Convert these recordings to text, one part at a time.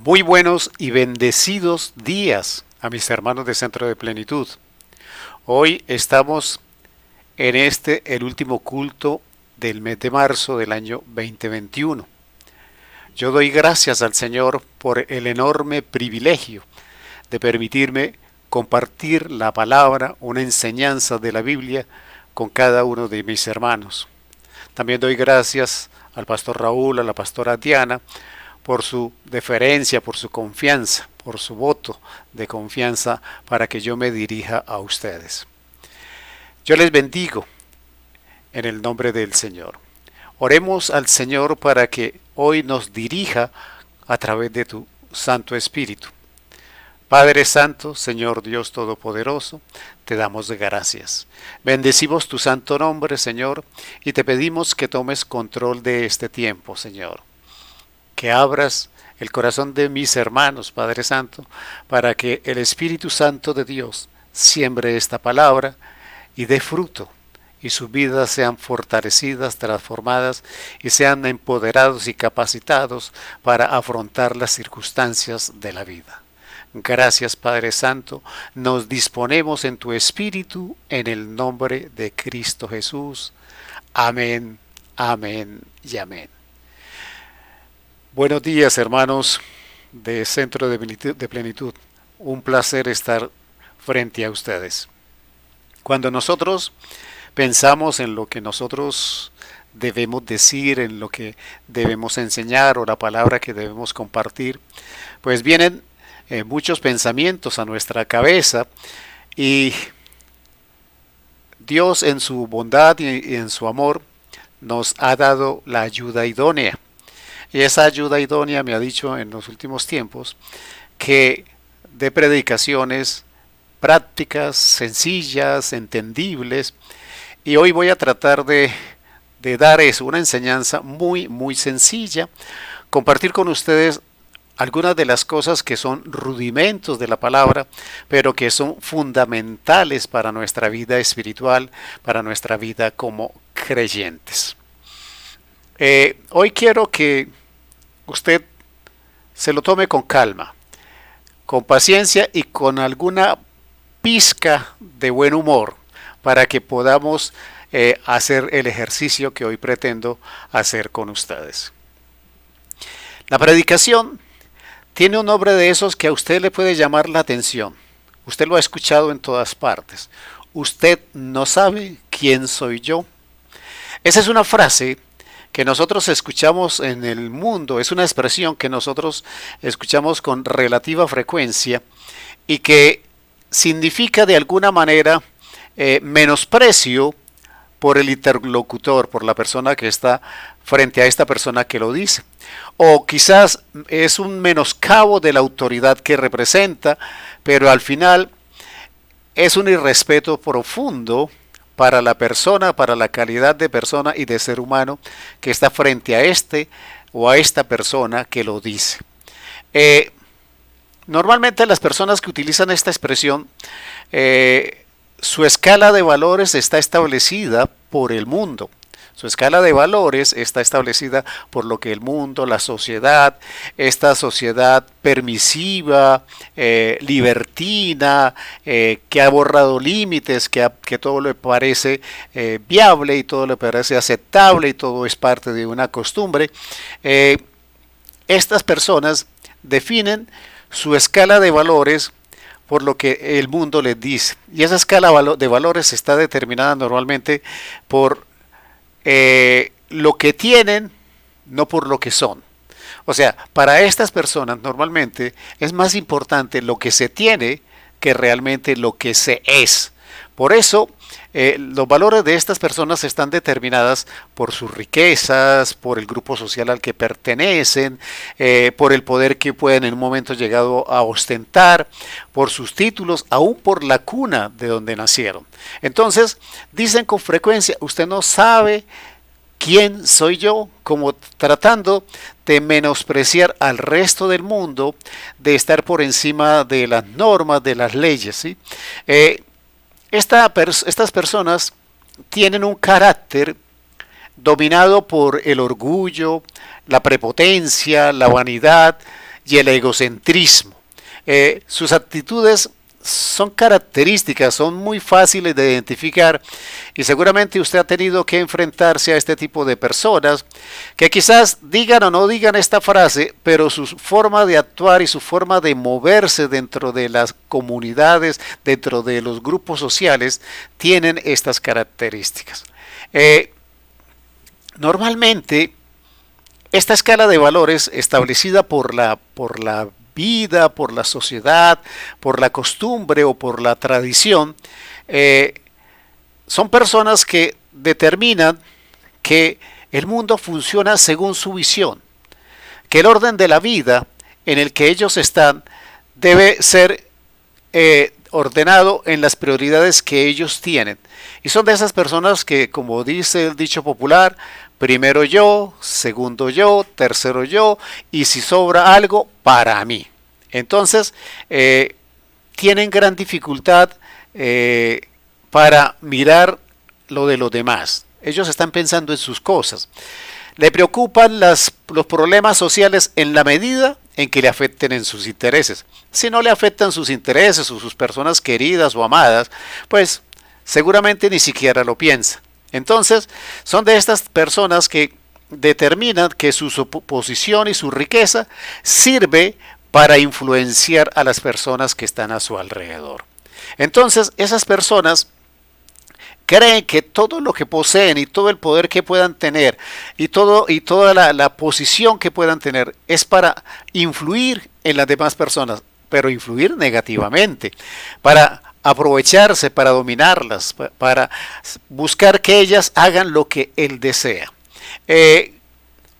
Muy buenos y bendecidos días a mis hermanos de Centro de Plenitud. Hoy estamos en el último culto del mes de marzo del año 2021. Yo doy gracias al Señor por el enorme privilegio de permitirme compartir la palabra, una enseñanza de la Biblia con cada uno de mis hermanos. También doy gracias al pastor Raúl, a la pastora Diana, por su deferencia, por su confianza, por su voto de confianza para que yo me dirija a ustedes. Yo les bendigo en el nombre del Señor. Oremos al Señor para que hoy nos dirija a través de tu Santo Espíritu. Padre Santo, Señor Dios Todopoderoso, te damos gracias. Bendecimos tu santo nombre, Señor, y te pedimos que tomes control de este tiempo, Señor. Que abras el corazón de mis hermanos, Padre Santo, para que el Espíritu Santo de Dios siembre esta palabra y dé fruto, y sus vidas sean fortalecidas, transformadas, y sean empoderados y capacitados para afrontar las circunstancias de la vida. Gracias, Padre Santo, nos disponemos en tu Espíritu, en el nombre de Cristo Jesús. Amén, amén y amén. Buenos días, hermanos de Centro de Plenitud. Un placer estar frente a ustedes. Cuando nosotros pensamos en lo que nosotros debemos decir, en lo que debemos enseñar o la palabra que debemos compartir, pues vienen muchos pensamientos a nuestra cabeza y Dios en su bondad y en su amor nos ha dado la ayuda idónea. Y esa ayuda idónea me ha dicho en los últimos tiempos que de predicaciones prácticas, sencillas, entendibles. Y hoy voy a tratar de dar eso, una enseñanza muy sencilla, compartir con ustedes algunas de las cosas que son rudimentos de la palabra, pero que son fundamentales para nuestra vida espiritual, para nuestra vida como creyentes. Hoy quiero que usted se lo tome con calma, con paciencia y con alguna pizca de buen humor para que podamos hacer el ejercicio que hoy pretendo hacer con ustedes. La predicación tiene un nombre de esos que a usted le puede llamar la atención. Usted lo ha escuchado en todas partes. Usted no sabe quién soy yo. Esa es una frase que nosotros escuchamos en el mundo, es una expresión que nosotros escuchamos con relativa frecuencia y que significa de alguna manera menosprecio por el interlocutor, por la persona que está frente a esta persona que lo dice. O quizás es un menoscabo de la autoridad que representa, pero al final es un irrespeto profundo para la persona, para la calidad de persona y de ser humano que está frente a este o a esta persona que lo dice. Normalmente las personas que utilizan esta expresión, su escala de valores está establecida por el mundo. Su escala de valores está establecida por lo que el mundo, la sociedad, esta sociedad permisiva, libertina, que ha borrado límites, que todo le parece viable y todo le parece aceptable y todo es parte de una costumbre. Estas personas definen su escala de valores por lo que el mundo les dice. Y esa escala de valores está determinada normalmente por lo que tienen, no por lo que son. O sea, para estas personas normalmente es más importante lo que se tiene que realmente lo que se es. Por eso los valores de estas personas están determinadas por sus riquezas, por el grupo social al que pertenecen, por el poder que pueden en un momento llegado a ostentar, por sus títulos, aún por la cuna de donde nacieron. Entonces, dicen con frecuencia, usted no sabe quién soy yo, como tratando de menospreciar al resto del mundo, de estar por encima de las normas, de las leyes, ¿sí? Estas personas tienen un carácter dominado por el orgullo, la prepotencia, la vanidad, y el egocentrismo. Sus actitudes son características, son muy fáciles de identificar y seguramente usted ha tenido que enfrentarse a este tipo de personas que quizás digan o no digan esta frase, pero su forma de actuar y su forma de moverse dentro de las comunidades, dentro de los grupos sociales, tienen estas características. Normalmente, esta escala de valores establecida por la vida, por la sociedad, por la costumbre o por la tradición, son personas que determinan que el mundo funciona según su visión, que el orden de la vida en el que ellos están debe ser ordenado en las prioridades que ellos tienen. Y son de esas personas que, como dice el dicho popular, primero yo, segundo yo, tercero yo, y si sobra algo, para mí. Entonces, tienen gran dificultad para mirar lo de los demás. Ellos están pensando en sus cosas. Le preocupan los problemas sociales en la medida en que le afecten en sus intereses. Si no le afectan sus intereses o sus personas queridas o amadas, pues seguramente ni siquiera lo piensa. Entonces, son de estas personas que determinan que su posición y su riqueza sirve para influenciar a las personas que están a su alrededor. Entonces, esas personas creen que todo lo que poseen y todo el poder que puedan tener y toda la posición que puedan tener es para influir en las demás personas, pero influir negativamente, para aprovecharse, para dominarlas, para buscar que ellas hagan lo que él desea.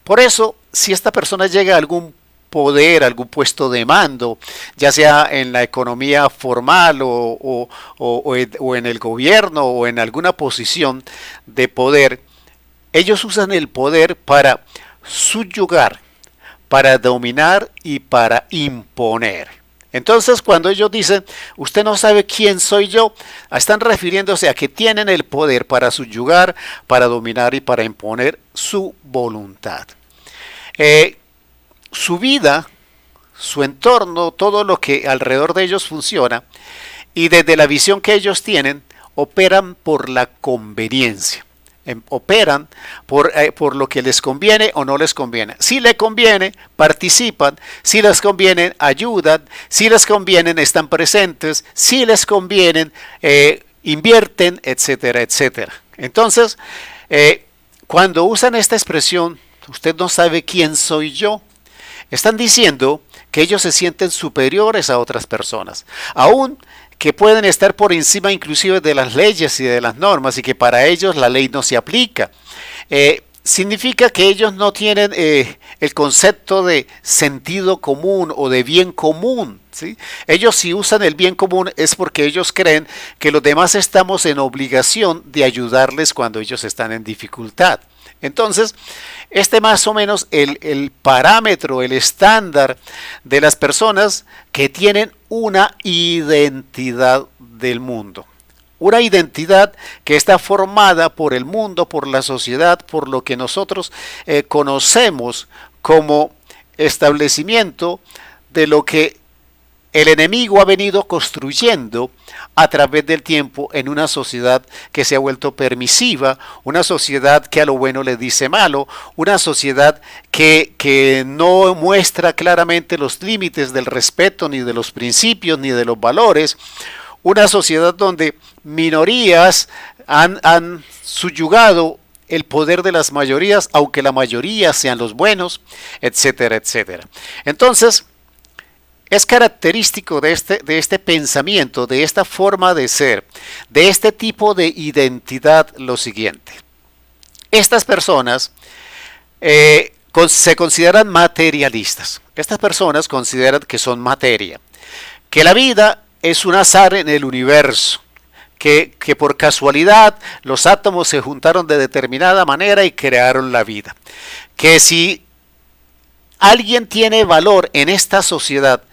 Por eso, si esta persona llega a algún poder, algún puesto de mando, ya sea en la economía formal o en el gobierno o en alguna posición de poder, ellos usan el poder para subyugar, para dominar y para imponer. Entonces, cuando ellos dicen, usted no sabe quién soy yo, están refiriéndose a que tienen el poder para subyugar, para dominar y para imponer su voluntad. Su vida, su entorno, todo lo que alrededor de ellos funciona, y desde la visión que ellos tienen, operan por la conveniencia. Operan por lo que les conviene o no les conviene. Si les conviene, participan. Si les conviene, ayudan. Si les conviene, están presentes. Si les conviene, invierten, etcétera, etcétera. Entonces, cuando usan esta expresión, usted no sabe quién soy yo, están diciendo que ellos se sienten superiores a otras personas, aún que pueden estar por encima inclusive de las leyes y de las normas y que para ellos la ley no se aplica. Significa que ellos no tienen el concepto de sentido común o de bien común, ¿sí? Ellos si usan el bien común es porque ellos creen que los demás estamos en obligación de ayudarles cuando ellos están en dificultad. Entonces, más o menos el parámetro, el estándar de las personas que tienen una identidad del mundo. Una identidad que está formada por el mundo, por la sociedad, por lo que nosotros conocemos como establecimiento de lo que el enemigo ha venido construyendo a través del tiempo en una sociedad que se ha vuelto permisiva, una sociedad que a lo bueno le dice malo, una sociedad que no muestra claramente los límites del respeto, ni de los principios, ni de los valores, una sociedad donde minorías han subyugado el poder de las mayorías, aunque la mayoría sean los buenos, etcétera, etcétera. Entonces, es característico de este pensamiento, de esta forma de ser, de este tipo de identidad lo siguiente. Estas personas se consideran materialistas. Estas personas consideran que son materia, que la vida es un azar en el universo, que por casualidad los átomos se juntaron de determinada manera y crearon la vida. Que si alguien tiene valor en esta sociedad,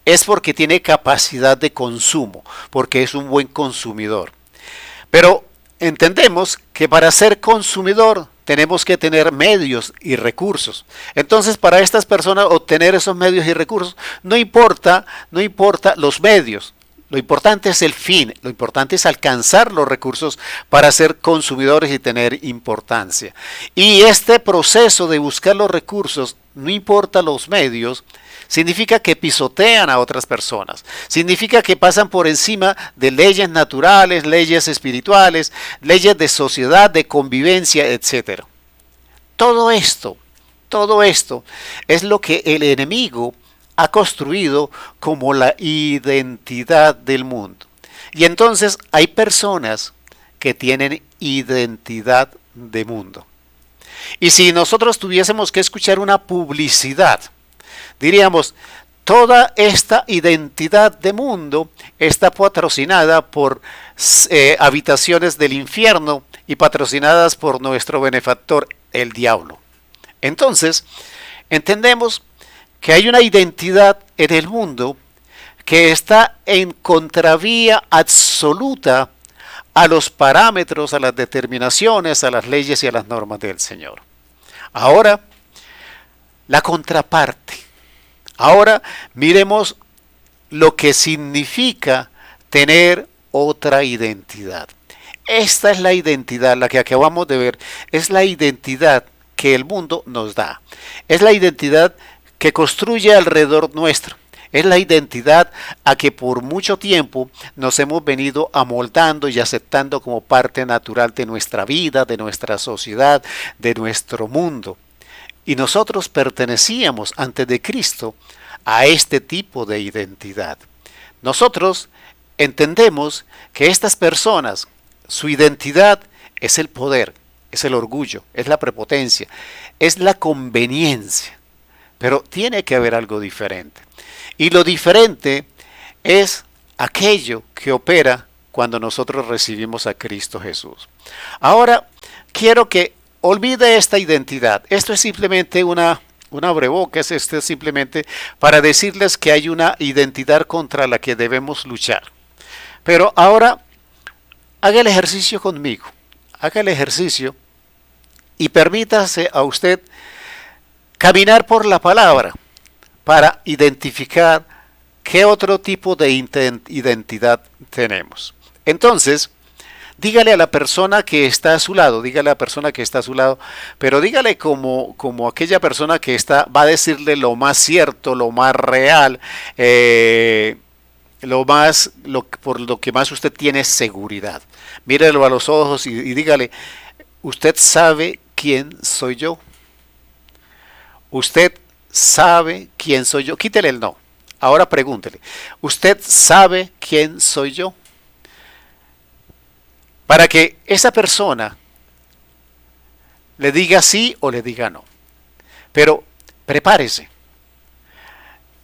es porque tiene capacidad de consumo, porque es un buen consumidor. Pero entendemos que para ser consumidor tenemos que tener medios y recursos. Entonces, para estas personas obtener esos medios y recursos, no importa los medios. Lo importante es el fin, lo importante es alcanzar los recursos para ser consumidores y tener importancia. Y este proceso de buscar los recursos, no importa los medios, significa que pisotean a otras personas, significa que pasan por encima de leyes naturales, leyes espirituales, leyes de sociedad, de convivencia, etc. Todo esto es lo que el enemigo ha construido como la identidad del mundo. Y entonces hay personas que tienen identidad de mundo. Y si nosotros tuviésemos que escuchar una publicidad, diríamos, toda esta identidad de mundo está patrocinada por habitaciones del infierno y patrocinadas por nuestro benefactor, el diablo. Entonces, entendemos que hay una identidad en el mundo que está en contravía absoluta a los parámetros, a las determinaciones, a las leyes y a las normas del Señor. Ahora, la contraparte. Ahora miremos lo que significa tener otra identidad. Esta es la identidad, la que acabamos de ver, es la identidad que el mundo nos da. Es la identidad que construye alrededor nuestro. Es la identidad a que por mucho tiempo nos hemos venido amoldando y aceptando como parte natural de nuestra vida, de nuestra sociedad, de nuestro mundo. Y nosotros pertenecíamos antes de Cristo a este tipo de identidad. Nosotros entendemos que estas personas, su identidad es el poder, es el orgullo, es la prepotencia, es la conveniencia. Pero tiene que haber algo diferente. Y lo diferente es aquello que opera cuando nosotros recibimos a Cristo Jesús. Ahora, quiero que olvide esta identidad. Esto es simplemente una abrebocas, esto es simplemente para decirles que hay una identidad contra la que debemos luchar. Pero ahora, haga el ejercicio conmigo. Haga el ejercicio y permítase a usted caminar por la palabra para identificar qué otro tipo de identidad tenemos. Entonces, dígale a la persona que está a su lado, pero dígale como aquella persona que va a decirle lo más cierto, lo más real, por lo que más usted tiene seguridad. Mírelo a los ojos y dígale, ¿usted sabe quién soy yo? ¿Usted sabe quién soy yo? Quítele el no. Ahora pregúntele, ¿usted sabe quién soy yo? Para que esa persona le diga sí o le diga no. Pero prepárese.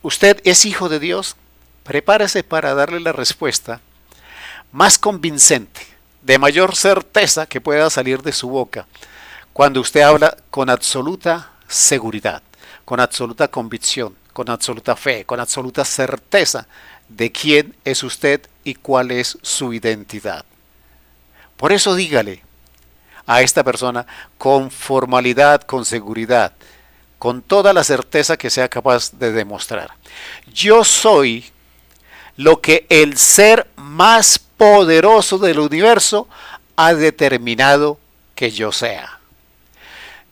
¿Usted es hijo de Dios? Prepárese para darle la respuesta más convincente, de mayor certeza que pueda salir de su boca, cuando usted habla con absoluta seguridad, con absoluta convicción, con absoluta fe, con absoluta certeza de quién es usted y cuál es su identidad. Por eso dígale a esta persona con formalidad, con seguridad, con toda la certeza que sea capaz de demostrar. Yo soy lo que el ser más poderoso del universo ha determinado que yo sea.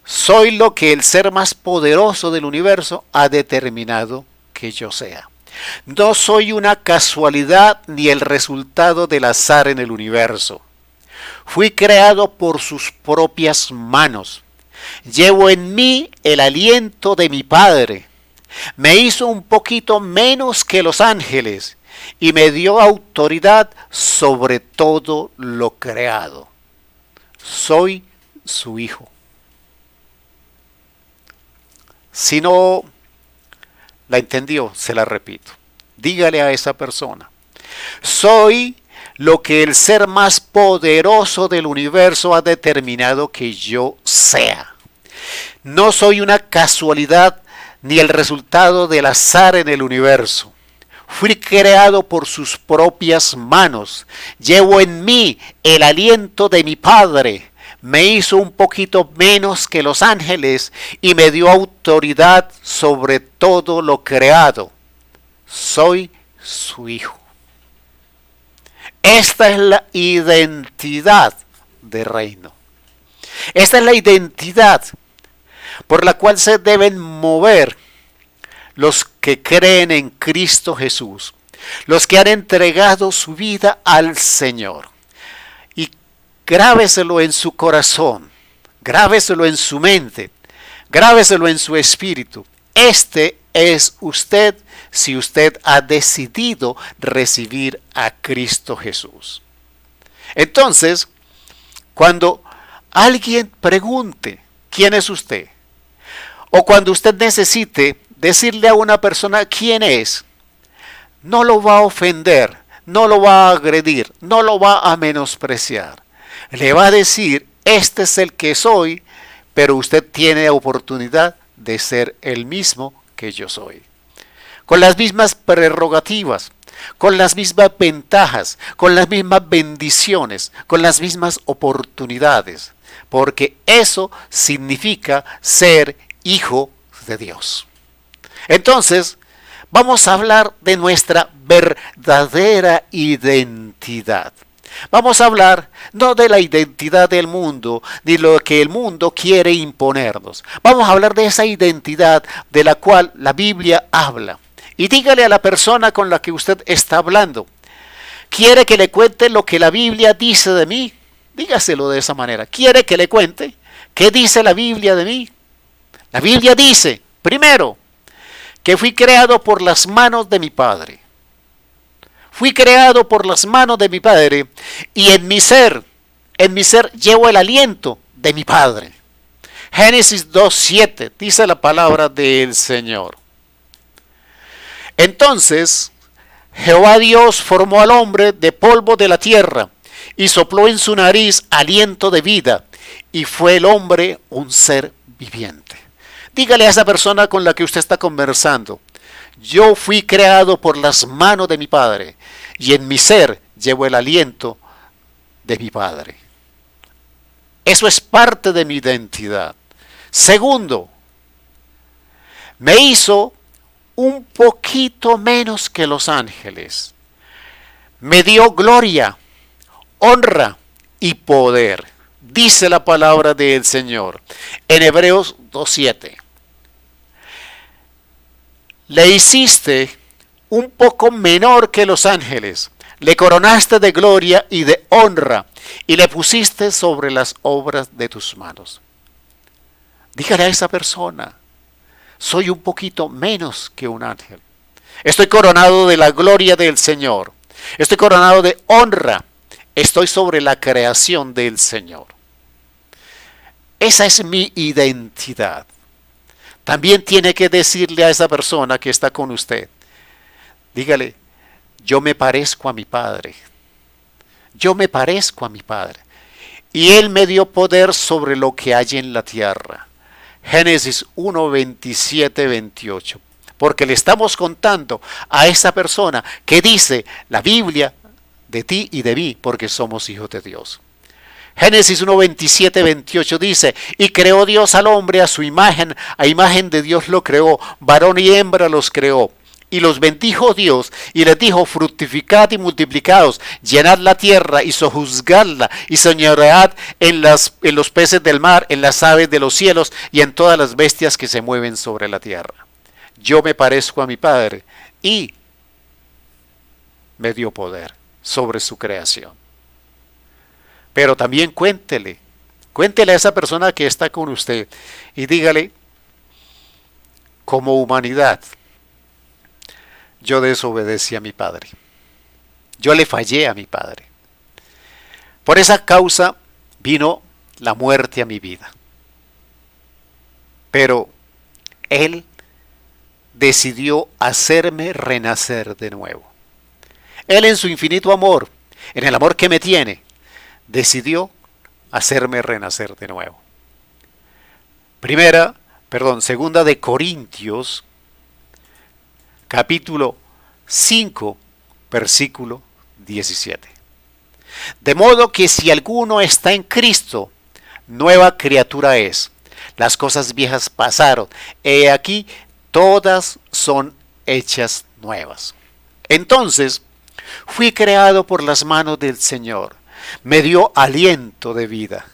Soy lo que el ser más poderoso del universo ha determinado que yo sea. No soy una casualidad ni el resultado del azar en el universo. Fui creado por sus propias manos. Llevo en mí el aliento de mi Padre. Me hizo un poquito menos que los ángeles y me dio autoridad sobre todo lo creado. Soy su hijo. Si no la entendió, se la repito. Dígale a esa persona, soy lo que el ser más poderoso del universo ha determinado que yo sea. No soy una casualidad ni el resultado del azar en el universo. Fui creado por sus propias manos. Llevo en mí el aliento de mi Padre. Me hizo un poquito menos que los ángeles y me dio autoridad sobre todo lo creado. Soy su hijo. Esta es la identidad de reino. Esta es la identidad por la cual se deben mover los que creen en Cristo Jesús, los que han entregado su vida al Señor. Y grábeselo en su corazón, grábeselo en su mente, grábeselo en su espíritu. Este es usted si usted ha decidido recibir a Cristo Jesús. Entonces, cuando alguien pregunte quién es usted, o cuando usted necesite decirle a una persona quién es, no lo va a ofender, no lo va a agredir, no lo va a menospreciar. Le va a decir, este es el que soy, pero usted tiene oportunidad de ser el mismo que yo soy. Con las mismas prerrogativas, con las mismas ventajas, con las mismas bendiciones, con las mismas oportunidades, porque eso significa ser hijo de Dios. Entonces, vamos a hablar de nuestra verdadera identidad. Vamos a hablar no de la identidad del mundo, ni lo que el mundo quiere imponernos. Vamos a hablar de esa identidad de la cual la Biblia habla. Y dígale a la persona con la que usted está hablando, ¿quiere que le cuente lo que la Biblia dice de mí? Dígaselo de esa manera. ¿Quiere que le cuente qué dice la Biblia de mí? La Biblia dice, primero, que fui creado por las manos de mi Padre. Fui creado por las manos de mi Padre y en mi ser llevo el aliento de mi Padre. Génesis 2:7 dice la palabra del Señor. Entonces, Jehová Dios formó al hombre de polvo de la tierra y sopló en su nariz aliento de vida y fue el hombre un ser viviente. Dígale a esa persona con la que usted está conversando, yo fui creado por las manos de mi Padre y en mi ser llevo el aliento de mi Padre. Eso es parte de mi identidad. Segundo, me hizo un poquito menos que los ángeles. Me dio gloria, honra y poder. Dice la palabra del Señor en Hebreos 2:7. Le hiciste un poco menor que los ángeles, le coronaste de gloria y de honra, y le pusiste sobre las obras de tus manos. Dígale a esa persona, soy un poquito menos que un ángel. Estoy coronado de la gloria del Señor. Estoy coronado de honra. Estoy sobre la creación del Señor. Esa es mi identidad. También tiene que decirle a esa persona que está con usted, dígale, yo me parezco a mi Padre. Yo me parezco a mi Padre. Y Él me dio poder sobre lo que hay en la tierra. Génesis 1, 27, 28. Porque le estamos contando a esa persona que dice la Biblia de ti y de mí, porque somos hijos de Dios. Génesis 1, 27, 28 dice, y creó Dios al hombre a su imagen, a imagen de Dios lo creó, varón y hembra los creó. Y los bendijo Dios y les dijo, fructificad y multiplicaos, llenad la tierra y sojuzgadla y señoread en los peces del mar, en las aves de los cielos y en todas las bestias que se mueven sobre la tierra. Yo me parezco a mi Padre y me dio poder sobre su creación. Pero también cuéntele a esa persona que está con usted y dígale, como humanidad, yo desobedecí a mi Padre. Yo le fallé a mi Padre. Por esa causa vino la muerte a mi vida. Pero Él decidió hacerme renacer de nuevo. Él en su infinito amor, en el amor que me tiene, decidió hacerme renacer de nuevo. Segunda de Corintios, capítulo 5, versículo 17. De modo que si alguno está en Cristo, nueva criatura es. Las cosas viejas pasaron, he aquí, todas son hechas nuevas. Entonces, fui creado por las manos del Señor. Me dio aliento de vida,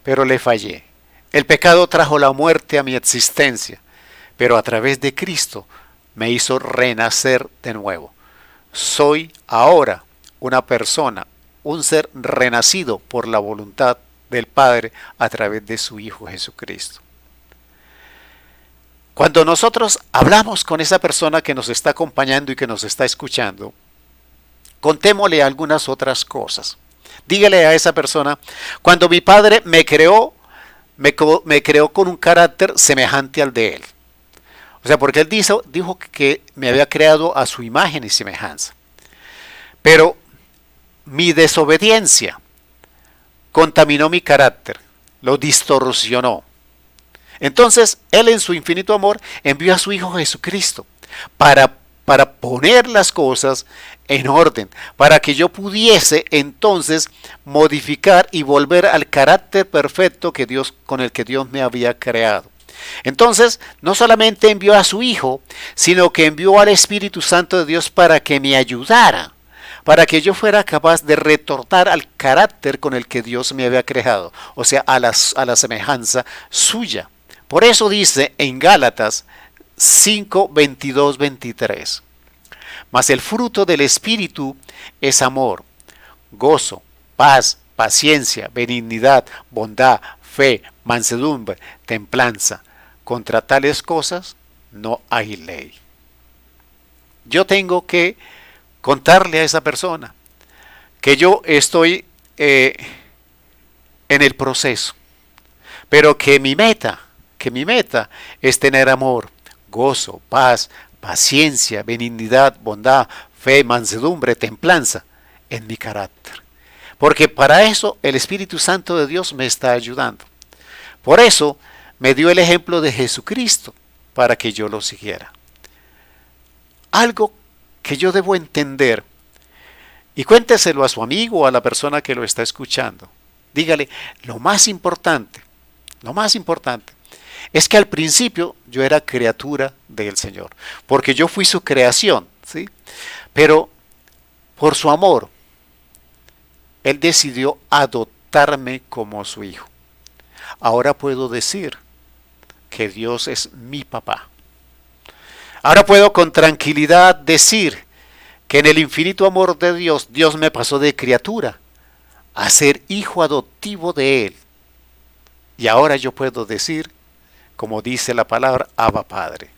pero le fallé. El pecado trajo la muerte a mi existencia, pero a través de Cristo me hizo renacer de nuevo. Soy ahora una persona, un ser renacido por la voluntad del Padre a través de su Hijo Jesucristo. Cuando nosotros hablamos con esa persona que nos está acompañando y que nos está escuchando, contémosle algunas otras cosas. Dígale a esa persona: cuando mi padre me creó con un carácter semejante al de él. O sea, porque él dijo que me había creado a su imagen y semejanza. Pero mi desobediencia contaminó mi carácter, lo distorsionó. Entonces, él en su infinito amor envió a su Hijo Jesucristo para poner las cosas en orden, para que yo pudiese entonces modificar y volver al carácter perfecto con el que Dios me había creado. Entonces, no solamente envió a su Hijo, sino que envió al Espíritu Santo de Dios para que me ayudara, para que yo fuera capaz de retornar al carácter con el que Dios me había creado, o sea, a la semejanza suya. Por eso dice en Gálatas 5, 22, 23. Mas el fruto del Espíritu es amor, gozo, paz, paciencia, benignidad, bondad, fe, mansedumbre, templanza. Contra tales cosas no hay ley. Yo tengo que contarle a esa persona que yo estoy en el proceso, pero que mi meta es tener amor, gozo, paz, paciencia, benignidad, bondad, fe, mansedumbre, templanza en mi carácter. Porque para eso el Espíritu Santo de Dios me está ayudando. Por eso me dio el ejemplo de Jesucristo para que yo lo siguiera. Algo que yo debo entender, y cuénteselo a su amigo o a la persona que lo está escuchando. Dígale, lo más importante es que al principio yo era criatura del Señor, porque yo fui su creación, ¿sí? Pero por su amor, Él decidió adoptarme como su hijo. Ahora puedo decir que Dios es mi papá. Ahora puedo con tranquilidad decir que en el infinito amor de Dios, Dios me pasó de criatura a ser hijo adoptivo de Él. Y ahora yo puedo decir, como dice la palabra, Abba Padre.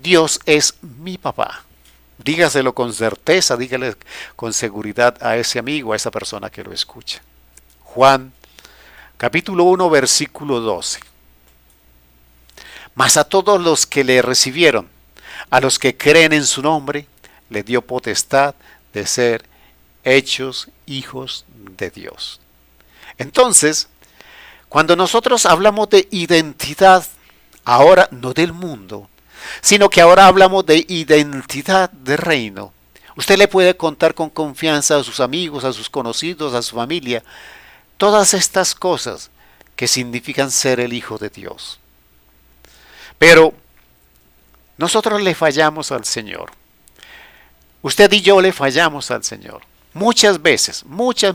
Dios es mi papá. Dígaselo con certeza, dígale con seguridad a ese amigo, a esa persona que lo escucha. Juan, capítulo 1, versículo 12. Mas a todos los que le recibieron, a los que creen en su nombre, le dio potestad de ser hechos hijos de Dios. Entonces, cuando nosotros hablamos de identidad, ahora no del mundo, sino que ahora hablamos de identidad de reino, usted le puede contar con confianza a sus amigos, a sus conocidos, a su familia, todas estas cosas que significan ser el Hijo de Dios. Pero nosotros le fallamos al Señor. Usted y yo le fallamos al Señor. Muchas veces, muchas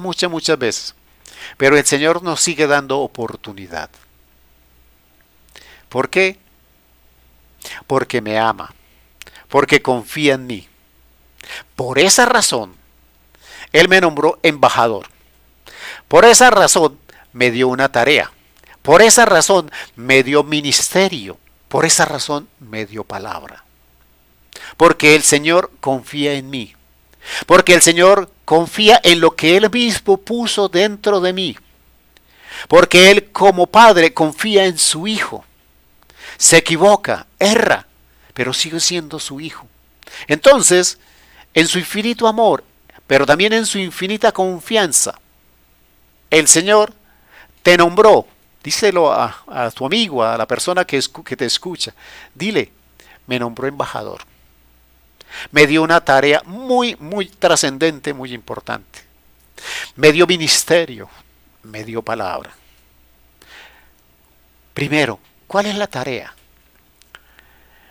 veces. Pero el Señor nos sigue dando oportunidad. ¿Por qué? Porque me ama. Porque confía en mí. Por esa razón, Él me nombró embajador. Por esa razón, me dio una tarea. Por esa razón, me dio ministerio. Por esa razón, me dio palabra. Porque el Señor confía en mí. Porque el Señor confía en lo que Él mismo puso dentro de mí. Porque Él como Padre confía en su Hijo. Se equivoca, erra, pero sigue siendo su Hijo. Entonces, en su infinito amor, pero también en su infinita confianza, el Señor te nombró. Díselo a tu amigo, a la persona que te escucha. Dile, me nombró embajador. me dio una tarea muy, muy trascendente, muy importante. Me dio ministerio, me dio palabra. Primero, ¿cuál es la tarea?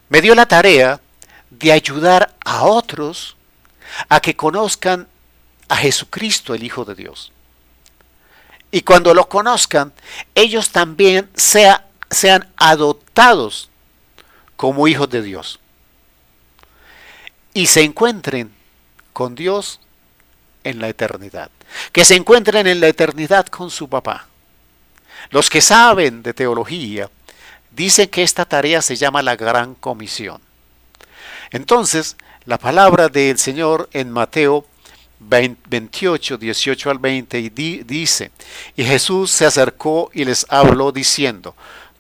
Me dio la tarea de ayudar a otros a que conozcan a Jesucristo, el Hijo de Dios. Y cuando lo conozcan, ellos también sean adoptados como hijos de Dios. Y se encuentren con Dios en la eternidad. Que se encuentren en la eternidad con su papá. Los que saben de teología dicen que esta tarea se llama la Gran Comisión. Entonces, la palabra del Señor en Mateo 28, 18 al 20 dice: y Jesús se acercó y les habló diciendo: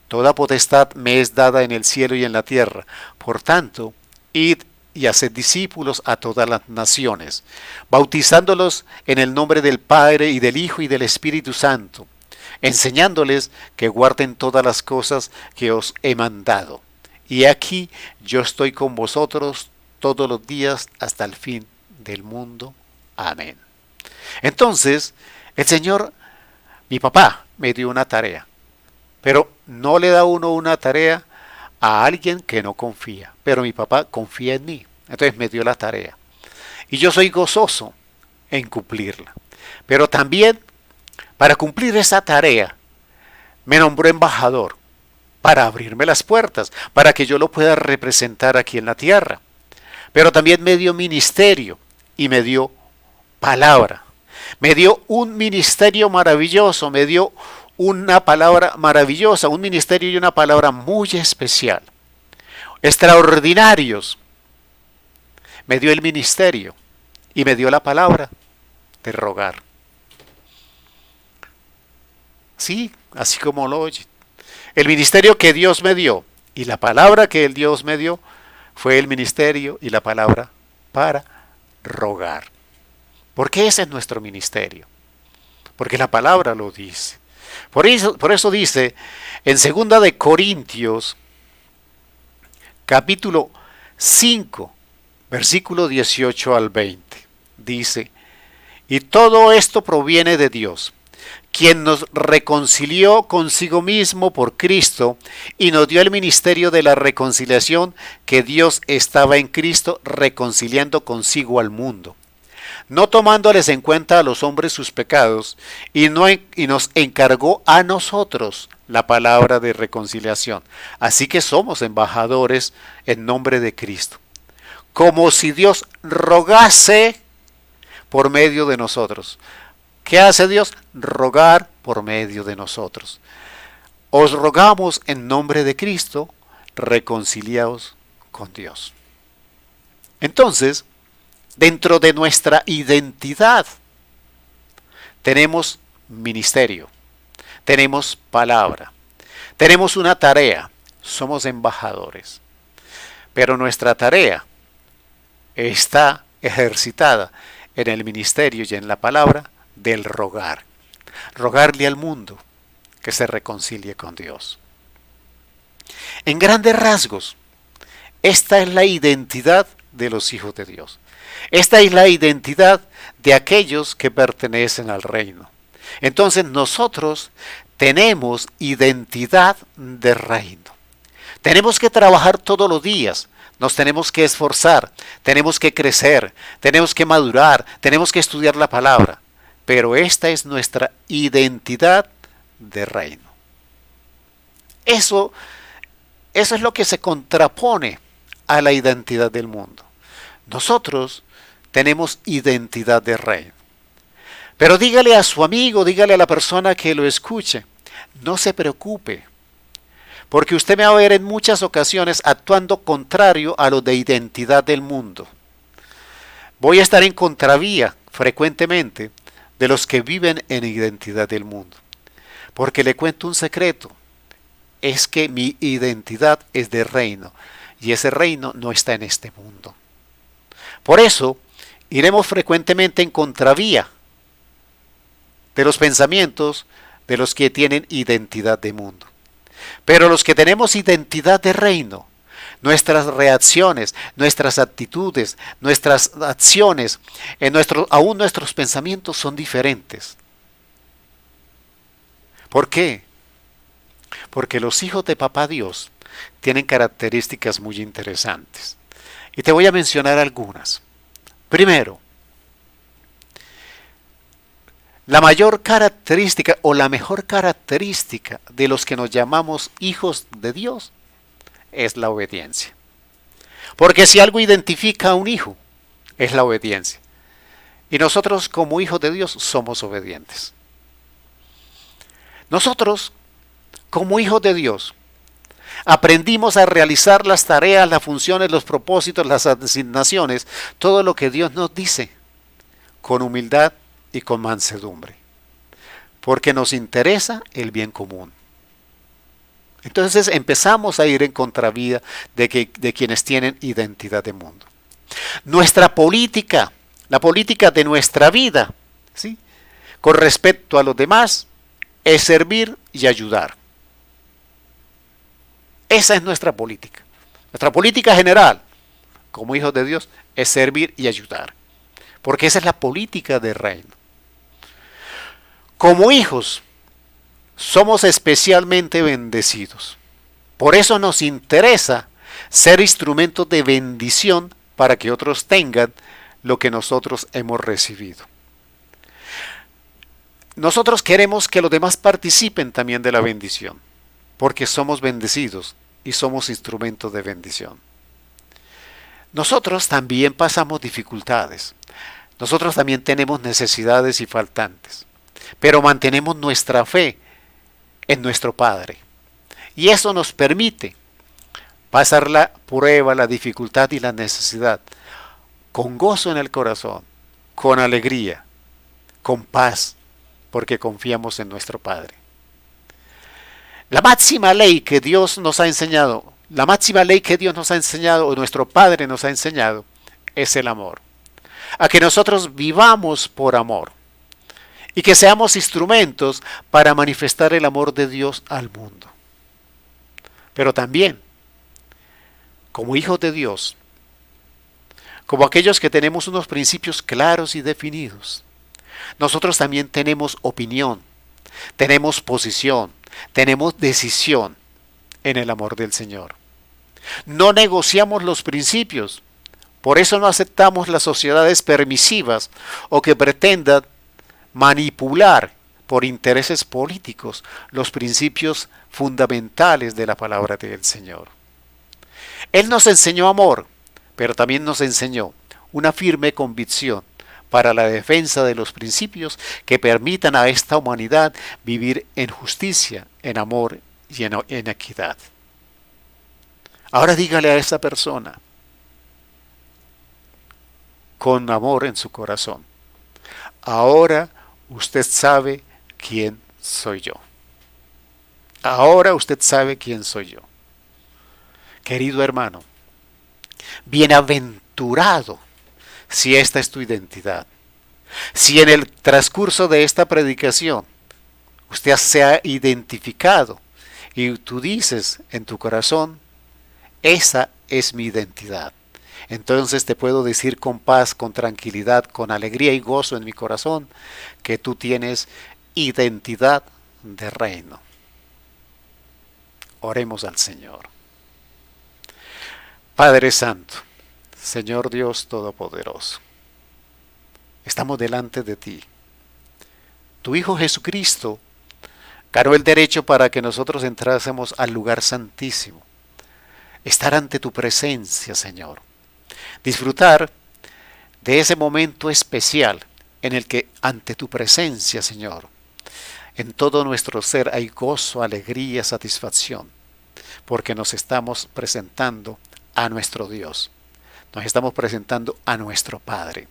toda potestad me es dada en el cielo y en la tierra. Por tanto, id y haced discípulos a todas las naciones, bautizándolos en el nombre del Padre y del Hijo y del Espíritu Santo, enseñándoles que guarden todas las cosas que os he mandado. Y aquí yo estoy con vosotros todos los días hasta el fin del mundo. Amén. Entonces, el Señor, mi papá, me dio una tarea, pero no le da uno una tarea a alguien que no confía, pero mi papá confía en mí, entonces me dio la tarea. Y yo soy gozoso en cumplirla. Pero también, para cumplir esa tarea, me nombró embajador, para abrirme las puertas, para que yo lo pueda representar aquí en la tierra. Pero también me dio ministerio y me dio palabra. Me dio un ministerio maravilloso, me dio una palabra maravillosa, un ministerio y una palabra muy especial. Extraordinarios. Me dio el ministerio y me dio la palabra de rogar. Sí, así como lo oye. El ministerio que Dios me dio y la palabra que el Dios me dio fue el ministerio y la palabra para rogar. Porque ese es nuestro ministerio. Porque la palabra lo dice. Por eso dice en 2 de Corintios, capítulo 5, versículo 18 al 20. Dice: y todo esto proviene de Dios, quien nos reconcilió consigo mismo por Cristo y nos dio el ministerio de la reconciliación, que Dios estaba en Cristo reconciliando consigo al mundo, no tomándoles en cuenta a los hombres sus pecados, y nos encargó a nosotros la palabra de reconciliación. Así que somos embajadores en nombre de Cristo, como si Dios rogase por medio de nosotros. ¿Qué hace Dios? Rogar por medio de nosotros. Os rogamos en nombre de Cristo, reconciliaos con Dios. Entonces, dentro de nuestra identidad tenemos ministerio, tenemos palabra, tenemos una tarea, somos embajadores. Pero nuestra tarea está ejercitada en el ministerio y en la palabra del rogar. Rogarle al mundo que se reconcilie con Dios. En grandes rasgos, esta es la identidad de los hijos de Dios. Esta es la identidad de aquellos que pertenecen al reino. Entonces nosotros tenemos identidad de reino. Tenemos que trabajar todos los días. Nos tenemos que esforzar, tenemos que crecer, tenemos que madurar, tenemos que estudiar la palabra. Pero esta es nuestra identidad de reino. Eso es lo que se contrapone a la identidad del mundo. Nosotros tenemos identidad de reino. Pero dígale a su amigo, dígale a la persona que lo escuche, no se preocupe, porque usted me va a ver en muchas ocasiones actuando contrario a lo de identidad del mundo. Voy a estar en contravía frecuentemente de los que viven en identidad del mundo. Porque le cuento un secreto, es que mi identidad es de reino, y ese reino no está en este mundo. Por eso, iremos frecuentemente en contravía de los pensamientos de los que tienen identidad de mundo. Pero los que tenemos identidad de reino, Nuestras reacciones, nuestras actitudes, nuestras acciones, aún nuestros pensamientos son diferentes. ¿Por qué? Porque los hijos de Papá Dios tienen características muy interesantes. Y te voy a mencionar algunas. Primero, la mayor característica o la mejor característica de los que nos llamamos hijos de Dios es la obediencia. Porque si algo identifica a un hijo, es la obediencia. Y nosotros como hijos de Dios somos obedientes. Nosotros como hijos de Dios aprendimos a realizar las tareas, las funciones, los propósitos, las asignaciones, todo lo que Dios nos dice, con humildad y con mansedumbre, porque nos interesa el bien común. Entonces empezamos a ir en contravía de quienes tienen identidad de mundo. Nuestra política, la política de nuestra vida, ¿sí?, con respecto a los demás, es servir y ayudar. Esa es nuestra política. Nuestra política general, como hijos de Dios, es servir y ayudar. Porque esa es la política del reino. Como hijos, somos especialmente bendecidos. Por eso nos interesa ser instrumentos de bendición para que otros tengan lo que nosotros hemos recibido. Nosotros queremos que los demás participen también de la bendición, porque somos bendecidos y somos instrumentos de bendición. Nosotros también pasamos dificultades. Nosotros también tenemos necesidades y faltantes, pero mantenemos nuestra fe en nuestro Padre. Y eso nos permite pasar la prueba, la dificultad y la necesidad con gozo en el corazón, con alegría, con paz, porque confiamos en nuestro Padre. La máxima ley que Dios nos ha enseñado, o nuestro Padre nos ha enseñado, es el amor. A que nosotros vivamos por amor y que seamos instrumentos para manifestar el amor de Dios al mundo. Pero también, como hijos de Dios, como aquellos que tenemos unos principios claros y definidos, nosotros también tenemos opinión, tenemos posición, tenemos decisión en el amor del Señor. No negociamos los principios, por eso no aceptamos las sociedades permisivas o que pretendan manipular por intereses políticos los principios fundamentales de la palabra del Señor. Él nos enseñó amor, pero también nos enseñó una firme convicción para la defensa de los principios que permitan a esta humanidad vivir en justicia, en amor y en equidad. Ahora dígale a esa persona, con amor en su corazón, ahora usted sabe quién soy yo. Ahora usted sabe quién soy yo. Querido hermano, bienaventurado si esta es tu identidad. Si en el transcurso de esta predicación usted se ha identificado y tú dices en tu corazón, esa es mi identidad. Entonces te puedo decir con paz, con tranquilidad, con alegría y gozo en mi corazón, que tú tienes identidad de reino. Oremos al Señor. Padre Santo, Señor Dios Todopoderoso, estamos delante de ti. Tu Hijo Jesucristo ganó el derecho para que nosotros entrásemos al lugar santísimo, estar ante tu presencia, Señor. Disfrutar de ese momento especial en el que ante tu presencia, Señor, en todo nuestro ser hay gozo, alegría, satisfacción, porque nos estamos presentando a nuestro Dios, nos estamos presentando a nuestro Padre.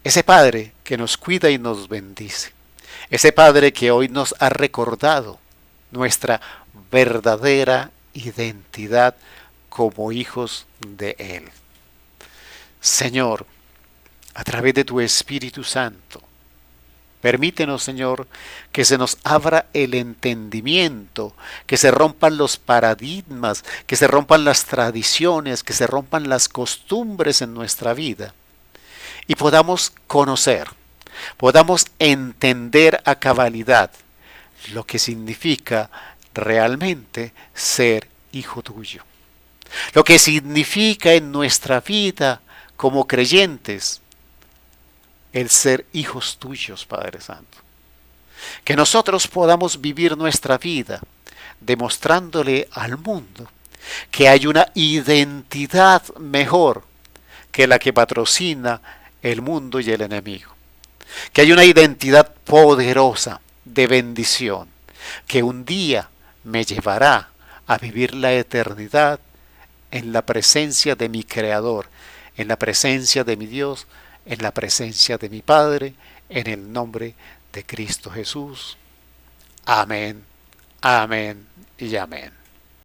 Ese Padre que nos cuida y nos bendice, ese Padre que hoy nos ha recordado nuestra verdadera identidad como hijos de Él. Señor, a través de tu Espíritu Santo, Permítenos, Señor, que se nos abra el entendimiento, que se rompan los paradigmas, que se rompan las tradiciones, que se rompan las costumbres en nuestra vida y podamos conocer, podamos entender a cabalidad lo que significa realmente ser hijo tuyo, lo que significa en nuestra vida como creyentes el ser hijos tuyos, Padre Santo. Que nosotros podamos vivir nuestra vida demostrándole al mundo que hay una identidad mejor que la que patrocina el mundo y el enemigo. Que hay una identidad poderosa de bendición que un día me llevará a vivir la eternidad en la presencia de mi Creador, en la presencia de mi Dios, en la presencia de mi Padre, en el nombre de Cristo Jesús. Amén, amén y amén.